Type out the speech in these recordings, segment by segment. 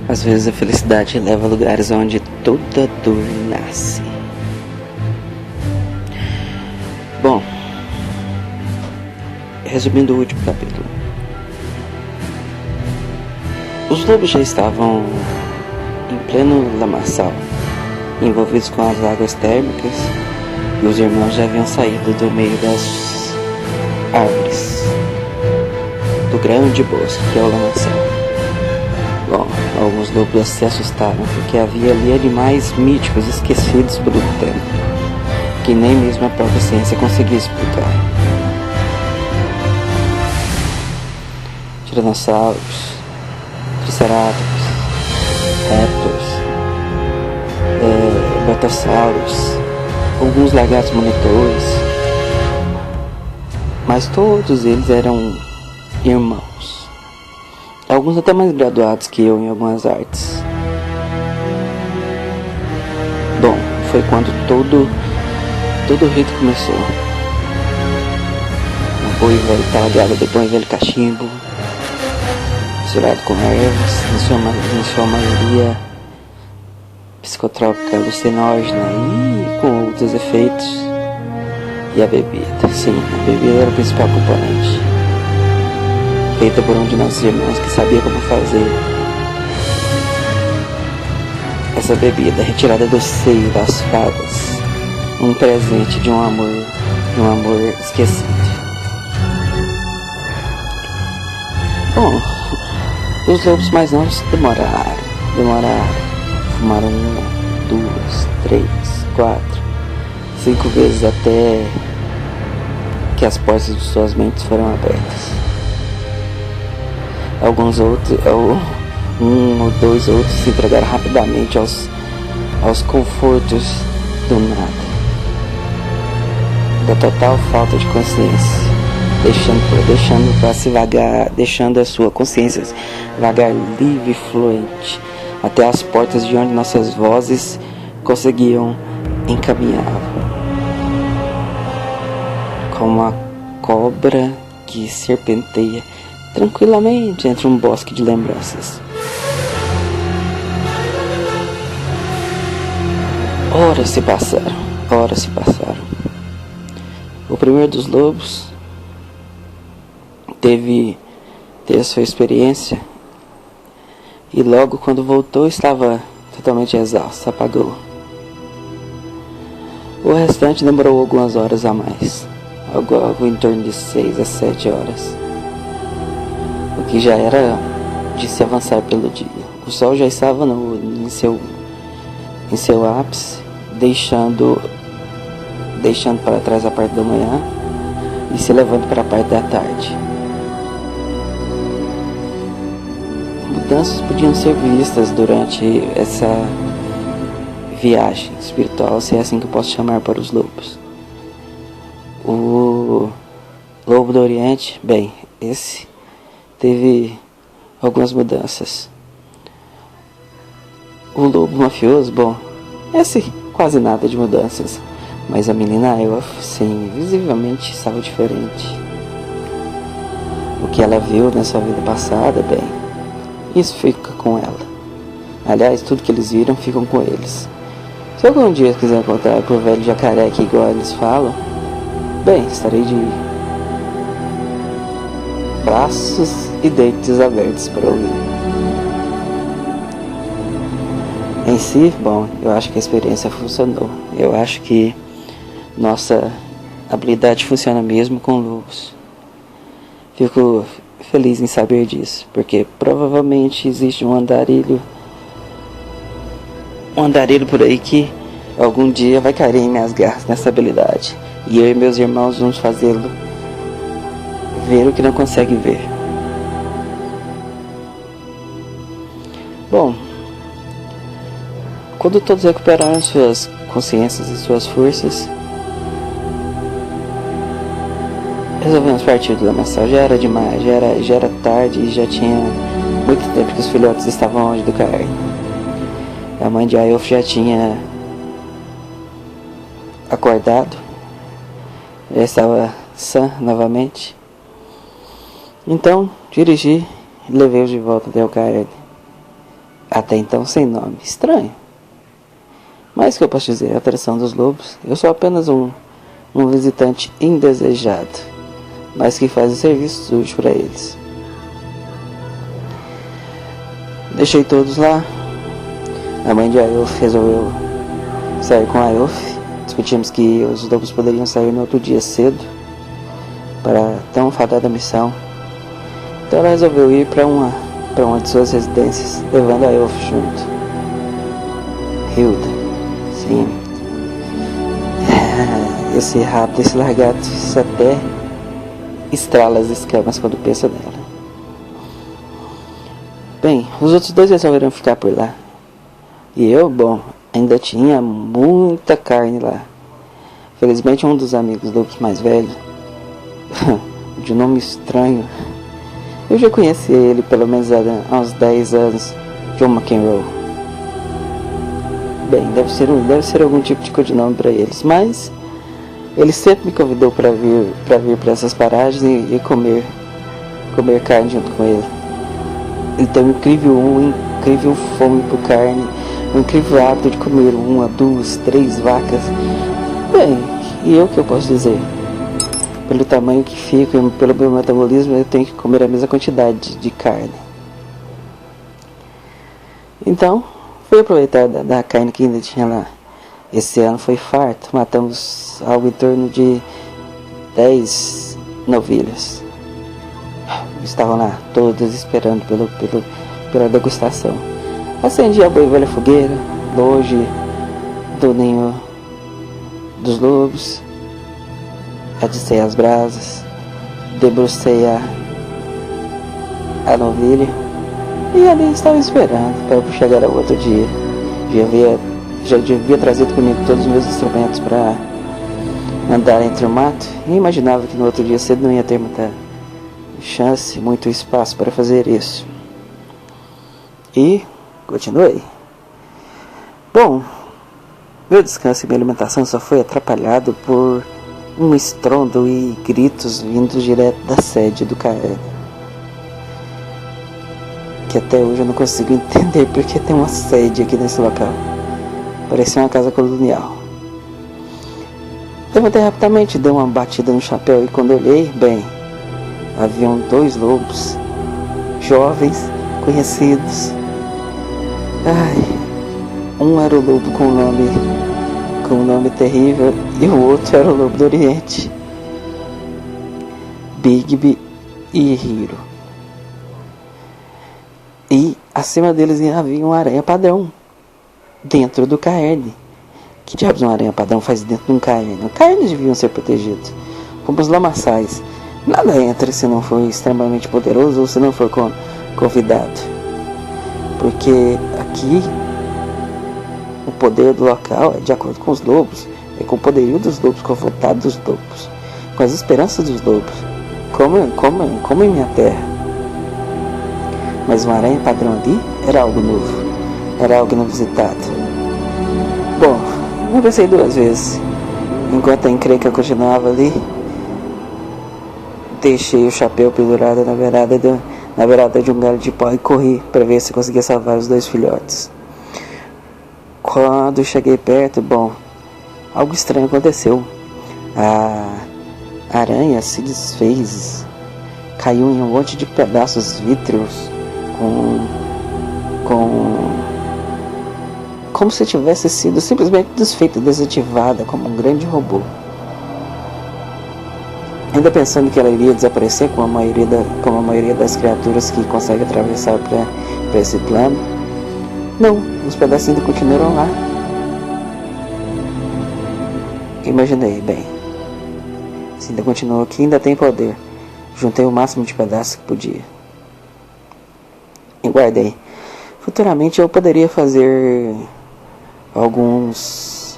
Às vezes a felicidade leva a lugares onde toda dor nasce. Bom, resumindo o último capítulo. Os lobos já estavam em pleno lamaçal, envolvidos com as águas térmicas, e os irmãos já haviam saído do meio das árvores do grande bosque que é o lamaçal. Bom, alguns lobos se assustaram porque havia ali animais míticos esquecidos pelo tempo, que nem mesmo a própria ciência conseguia explicar. Tiranossauros, triceratops, répteis, betassauros, alguns lagartos monitores, mas todos eles eram irmãos. Alguns até mais graduados que eu em algumas artes. Bom, foi quando todo o rito começou. O boi velho talhado de boi velho cachimbo, misturado com ervas, em sua maioria psicotrópica, alucinógena e com outros efeitos. E a bebida, sim, a bebida era o principal componente. Feita por um de nossos irmãos que sabia como fazer essa bebida retirada do seio das fadas, um presente de um amor esquecido. Bom, os lobos mais novos demoraram, fumaram 1, 2, 3, 4, 5 vezes até que as portas de suas mentes foram abertas. Alguns outros, um ou dois outros se entregaram rapidamente aos confortos do nada, da total falta de consciência, deixando a sua consciência vagar livre e fluente até as portas de onde nossas vozes conseguiam encaminhar, como a cobra que serpenteia tranquilamente entre um bosque de lembranças. Horas se passaram. O primeiro dos lobos teve a sua experiência e logo quando voltou estava totalmente exausto, apagou. O restante demorou algumas horas a mais, algo em torno de 6 a 7 horas. O que já era de se avançar pelo dia. O sol já estava em seu ápice, deixando para trás a parte da manhã e se levando para a parte da tarde. Mudanças podiam ser vistas durante essa viagem espiritual, se é assim que eu posso chamar para os lobos. O lobo do Oriente, bem, esse teve algumas mudanças. O lobo mafioso, bom, esse quase nada de mudanças, mas a menina Elf, sim, visivelmente estava diferente. O que ela viu na sua vida passada, bem, isso fica com ela. Aliás, tudo que eles viram ficam com eles. Se algum dia quiser encontrar com o velho jacaré aqui igual eles falam, bem, estarei de braços e dentes abertos para ouvir. Em si, bom, eu acho que a experiência funcionou. Eu acho que nossa habilidade funciona mesmo com lobos. Fico feliz em saber disso, porque provavelmente existe um andarilho por aí que algum dia vai cair em minhas garras nessa habilidade. E eu e meus irmãos vamos fazê-lo ver o que não consegue ver. Bom, quando todos recuperaram suas consciências e suas forças, resolvemos partir do lamaçal. Já era demais, já era tarde e já tinha muito tempo que os filhotes estavam longe do carne. A mãe de Ailf já tinha acordado, já estava sã novamente. Então dirigi e levei-os de volta até o carne. Até então sem nome, estranho. Mas que eu posso dizer, a atração dos lobos, eu sou apenas um visitante indesejado, mas que faz serviços úteis para eles. Deixei todos lá. A mãe de Ailf resolveu sair com Ailf. Discutimos que os lobos poderiam sair no outro dia cedo para a tão fadada missão. Então ela resolveu ir para uma de suas residências, levando Ailf junto. Hilda, sim. Esse rato, esse largato, isso até estrala as escamas quando pensa nela. Bem, os outros dois resolveram ficar por lá. E eu, bom, ainda tinha muita carne lá. Felizmente um dos amigos do mais velho, de nome estranho, eu já conheci ele pelo menos há uns 10 anos, John McEnroe. Bem, deve ser algum tipo de codinome para eles, mas ele sempre me convidou para vir para essas paragens e comer carne junto com ele. Ele tem uma incrível fome por carne, um incrível hábito de comer 1, 2, 3 vacas. Bem, e eu que eu posso dizer? Pelo tamanho que fico e pelo meu metabolismo, eu tenho que comer a mesma quantidade de carne. Então, fui aproveitar da carne que ainda tinha lá. Esse ano foi farto, matamos algo em torno de 10 novilhas. Estavam lá, todos esperando pela degustação. Acendi a boa e velha fogueira, longe do ninho dos lobos. Adicei as brasas, debrucei a novilha e ali estava esperando para chegar ao outro dia. Já devia trazido comigo todos os meus instrumentos para andar entre o mato e imaginava que no outro dia cedo não ia ter muita chance, muito espaço para fazer isso. E continuei. Bom, meu descanso e minha alimentação só foi atrapalhado por um estrondo e gritos vindos direto da sede do Caern, que até hoje eu não consigo entender porque tem uma sede aqui nesse local. Parecia uma casa colonial. Levantei rapidamente, dei uma batida no chapéu e quando olhei, bem, haviam 2 lobos, jovens, conhecidos. Um era o lobo com um nome terrível e o outro era o lobo do Oriente, Bigby e Hiro. E acima deles havia uma aranha padrão dentro do Caern. Que diabos uma aranha padrão faz dentro de um Caern? Os Caerns deviam ser protegidos, como os lamaçais. Nada entra se não for extremamente poderoso ou se não for convidado. Porque aqui o poder do local é de acordo com os lobos, é com o poderio dos lobos, com a vontade dos lobos, com as esperanças dos lobos, como em minha terra. Mas uma aranha padrão ali era algo novo, era algo não visitado. Bom, eu pensei 2 vezes. Enquanto a encrenca continuava ali, deixei o chapéu pendurado na beirada de um galho de pau e corri para ver se conseguia salvar os 2 filhotes. Quando cheguei perto, bom, algo estranho aconteceu. A aranha se desfez, caiu em um monte de pedaços vítreos, como se tivesse sido simplesmente desfeita, desativada, como um grande robô. Ainda pensando que ela iria desaparecer como a maioria das criaturas que conseguem atravessar para esse plano. Não, os pedaços ainda continuaram lá. Imaginei, bem, se ainda continuou aqui, ainda tem poder. Juntei o máximo de pedaços que podia e guardei. Futuramente eu poderia fazer alguns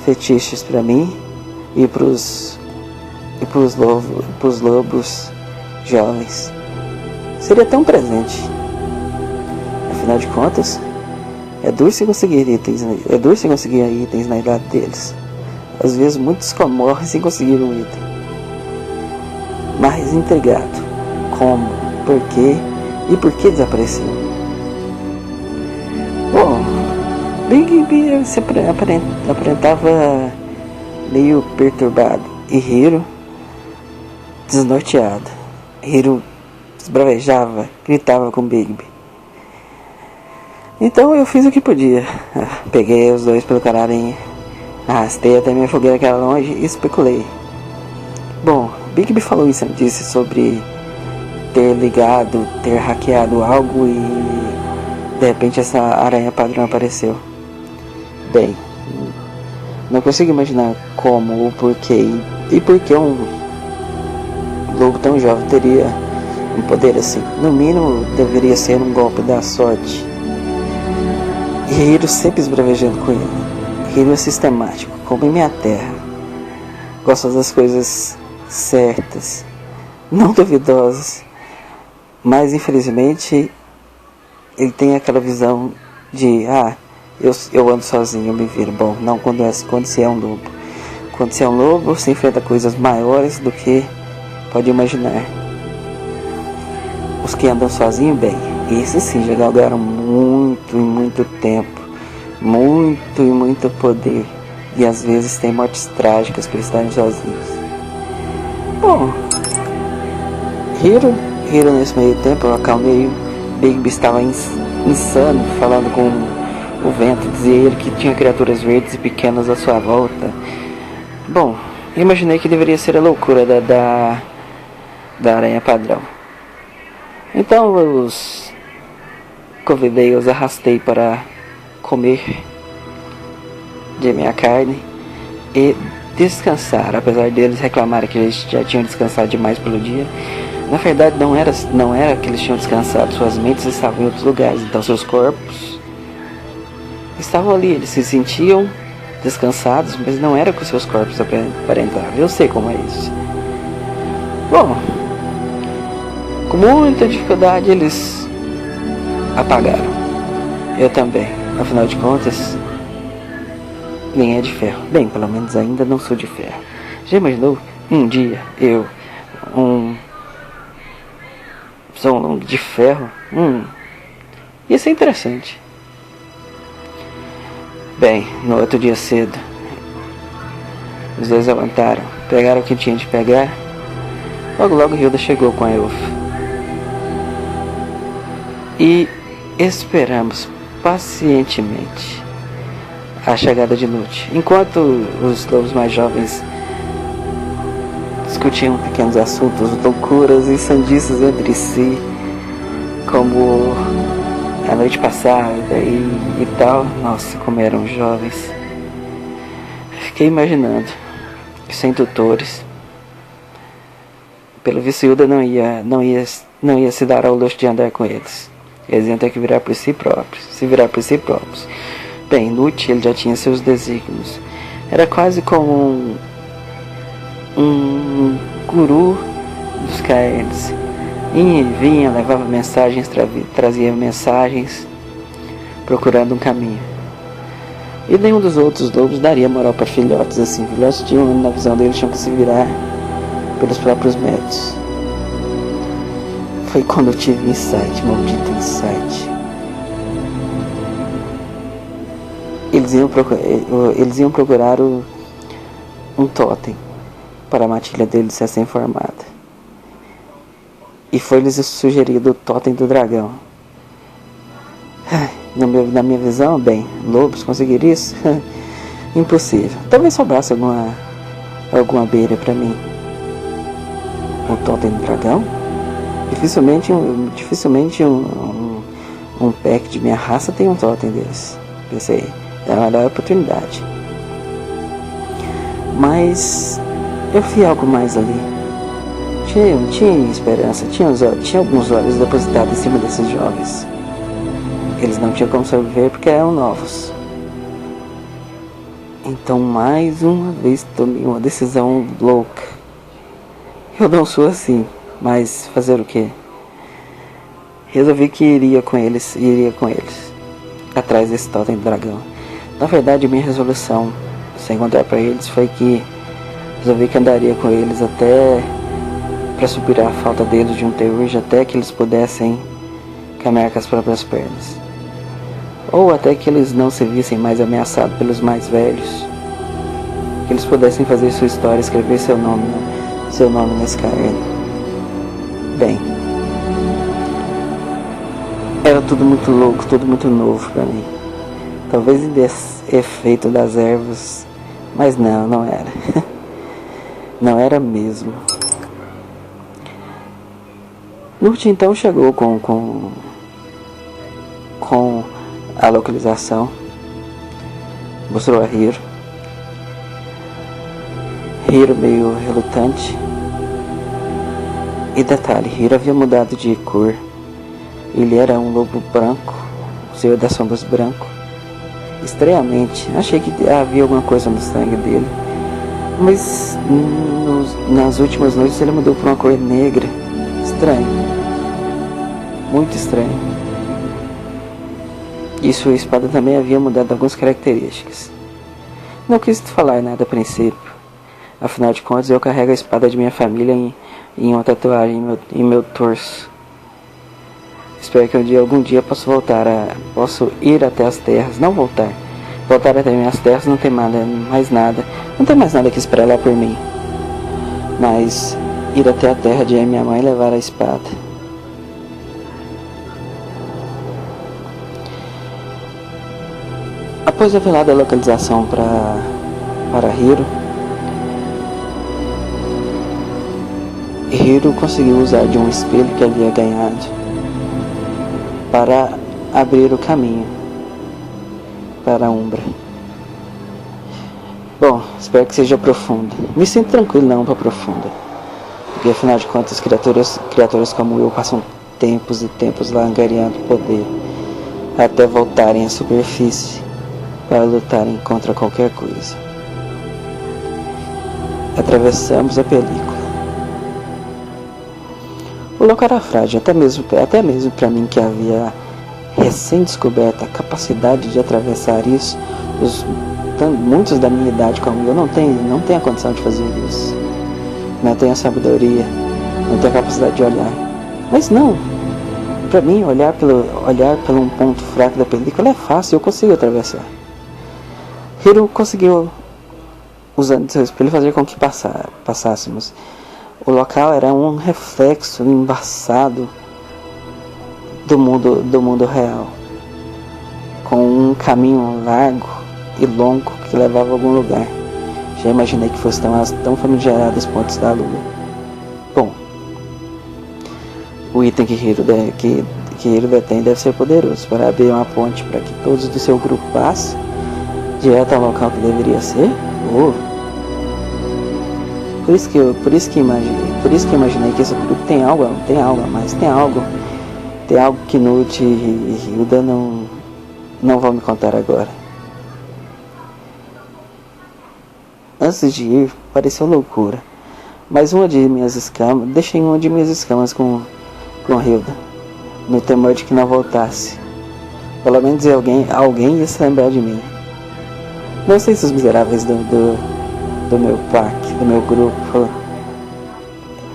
fetiches para mim e para os e pros lobos jovens. Seria tão presente. Afinal de contas, é duro se conseguir itens na idade deles. Às vezes muitos morrem sem conseguir um item. Mas intrigado, como, por quê e por que desapareceu? Bom, Bigby se aparentava meio perturbado e Hiro desnorteado. Hiro esbravejava, gritava com Bigby. Então eu fiz o que podia. Peguei os dois pelo canarinho, arrastei até minha fogueira que era longe e especulei. Bom, Bigby falou isso, disse sobre ter hackeado algo e de repente essa aranha padrão apareceu. Bem, não consigo imaginar como, o porquê e por que um lobo tão jovem teria um poder assim. No mínimo deveria ser um golpe da sorte. E Hiro sempre esbravejando com ele. Hiro é sistemático, como em minha terra. Gosta das coisas certas, não duvidosas. Mas infelizmente ele tem aquela visão de eu ando sozinho, eu me viro. Bom, não quando se é um lobo. Quando se é um lobo, se enfrenta coisas maiores do que pode imaginar. Os que andam sozinhos, bem, esses sim já galgaram muito e muito tempo, muito e muito poder, e às vezes tem mortes trágicas por estarem sozinhos. Bom, Hiro nesse meio tempo eu acalmei. Bigby estava insano, falando com o vento, dizia ele que tinha criaturas verdes e pequenas à sua volta. Bom, imaginei que deveria ser a loucura da aranha padrão. Então os convidei, os arrastei para comer de minha carne e descansar, apesar deles reclamarem que eles já tinham descansado demais pelo dia. Na verdade não era que eles tinham descansado, suas mentes estavam em outros lugares, então seus corpos estavam ali, eles se sentiam descansados, mas não era com seus corpos aparentavam. Eu sei como é isso. Bom, com muita dificuldade eles apagaram. Eu também, afinal de contas, nem é de ferro. Bem, pelo menos ainda não sou de ferro. Já imaginou um dia eu, sou de ferro? Ia ser interessante. Bem, no outro dia cedo, os dois levantaram, pegaram o que tinha de pegar. Logo Hilda chegou com a elfa. E esperamos pacientemente a chegada de Nut. Enquanto os lobos mais jovens discutiam pequenos assuntos, loucuras e sandices entre si, como a noite passada e tal. Nossa, como eram jovens. Fiquei imaginando, sem tutores. Pelo visto, Hilda não ia se dar ao luxo de andar com eles. Eles iam ter que se virar por si próprios. Bem, Nut, ele já tinha seus desígnios. Era quase como um guru dos Caerns. Ia e vinha, levava mensagens, trazia mensagens, procurando um caminho. E nenhum dos outros lobos daria moral para filhotes assim. Filhotes tinham, na visão deles, tinham que se virar pelos próprios métodos. Foi quando eu tive insight, maldito insight. Eles iam procurar um totem para a matilha deles ser assim formada. E foi-lhes sugerido o totem do dragão. Na minha visão, bem, lobos conseguir isso? Impossível. Talvez sobrasse alguma beira para mim. O totem do dragão? Dificilmente um pack de minha raça tem um totem deles. Pensei, é a melhor oportunidade. Mas eu vi algo mais ali. Tinha esperança, tinha alguns olhos depositados em cima desses jovens. Eles não tinham como sobreviver porque eram novos. Então mais uma vez tomei uma decisão louca. Eu não sou assim, mas fazer o quê? Resolvi que iria com eles, atrás desse totem do dragão. Na verdade, minha resolução, sem contar para eles, foi que resolvi que andaria com eles até para superar a falta deles de um Teyurge, até que eles pudessem caminhar com as próprias pernas. Ou até que eles não se vissem mais ameaçados pelos mais velhos. Que eles pudessem fazer sua história, escrever seu nome nesse caderno. Bem, era tudo muito louco, tudo muito novo para mim. Talvez em efeito das ervas, mas não era. Não era mesmo. Nurt então chegou com a localização, mostrou a Hiro. Hiro meio relutante. E detalhe, Hiro havia mudado de cor. Ele era um lobo branco, Senhor das Sombras branco. Estranhamente, achei que havia alguma coisa no sangue dele. Mas nas últimas noites ele mudou para uma cor negra. Estranho. Muito estranho. E sua espada também havia mudado algumas características. Não quis falar nada a princípio. Afinal de contas, eu carrego a espada de minha família em uma tatuagem em meu torso. Espero que algum dia posso ir até as terras. Não voltar. Voltar até minhas terras não tem mais nada. Não tem mais nada que esperar lá por mim. Mas ir até a terra de minha mãe e levar a espada. Após revelar a localização para Hiro conseguiu usar de um espelho que havia ganhado para abrir o caminho para a Umbra. Bom, espero que seja profunda. Me sinto tranquilo não para profunda, porque afinal de contas criaturas como eu passam tempos e tempos lá angariando poder até voltarem à superfície para lutarem contra qualquer coisa. Atravessamos a película. O local era frágil, até mesmo para mim que havia recém-descoberto a capacidade de atravessar isso. Muitos da minha idade como eu não tem a condição de fazer isso. Não tem a sabedoria, não tem a capacidade de olhar. Mas não, para mim olhar pelo um ponto fraco da película é fácil, eu consigo atravessar. Hiro conseguiu, usando seu espelho, fazer com que passássemos. O local era um reflexo embaçado do mundo real, com um caminho largo e longo que levava a algum lugar. Já imaginei que fosse tão famigerados pontos da lua. Bom, o item que Hiro detém deve ser poderoso para abrir uma ponte para que todos do seu grupo passem direto ao local que deveria ser. Por isso que imaginei que esse grupo tem algo que Nut e Hilda não vão me contar agora. Antes de ir, pareceu loucura, mas deixei uma de minhas escamas com Hilda, no temor de que não voltasse. Pelo menos alguém ia se lembrar de mim. Não sei se os miseráveis do meu parque, do meu grupo,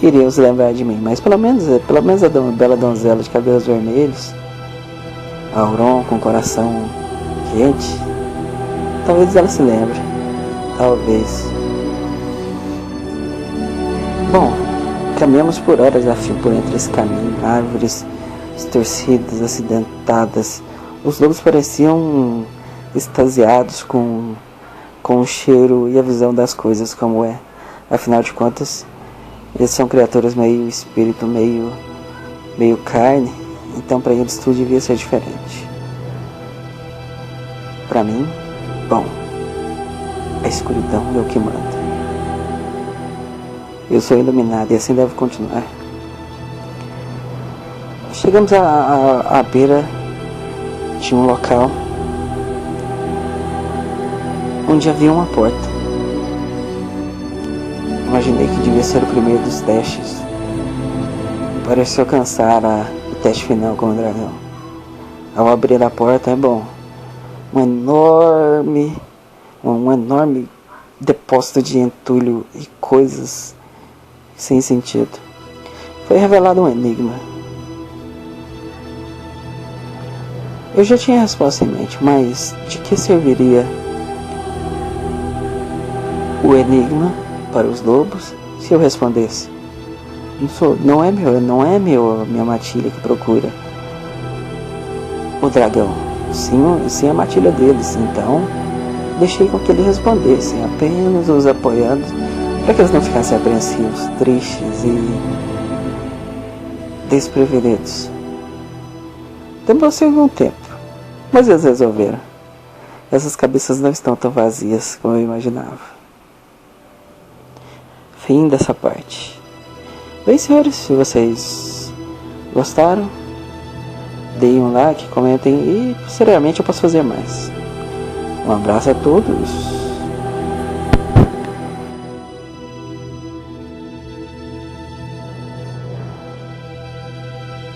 iriam se lembrar de mim, mas pelo menos a bela donzela de cabelos vermelhos, Auron com coração quente, talvez ela se lembre, talvez. Bom, caminhamos por horas a fio por entre esse caminho, árvores distorcidas, acidentadas. Os lobos pareciam extasiados com o cheiro e a visão das coisas como é. Afinal de contas, eles são criaturas meio espírito, meio carne, então para eles tudo devia ser diferente. Para mim, bom, a escuridão é o que manda. Eu sou iluminado e assim deve continuar. Chegamos à beira de um local onde havia uma porta. Imaginei que devia ser o primeiro dos testes. Pareceu alcançar o teste final com o dragão. Ao abrir a porta, um enorme depósito de entulho e coisas sem sentido. Foi revelado um enigma. Eu já tinha a resposta em mente, mas de que serviria o enigma para os lobos se eu respondesse? Não é minha matilha que procura o dragão, sim a matilha deles. Então deixei com que eles respondessem, apenas os apoiando, para que eles não ficassem apreensivos, tristes e desprevenidos. Demorou algum tempo, mas eles resolveram. Essas cabeças não estão tão vazias como eu imaginava. Fim dessa parte. Bem, senhores, se vocês gostaram, deem um like, comentem e posteriormente eu posso fazer mais. Um abraço a todos.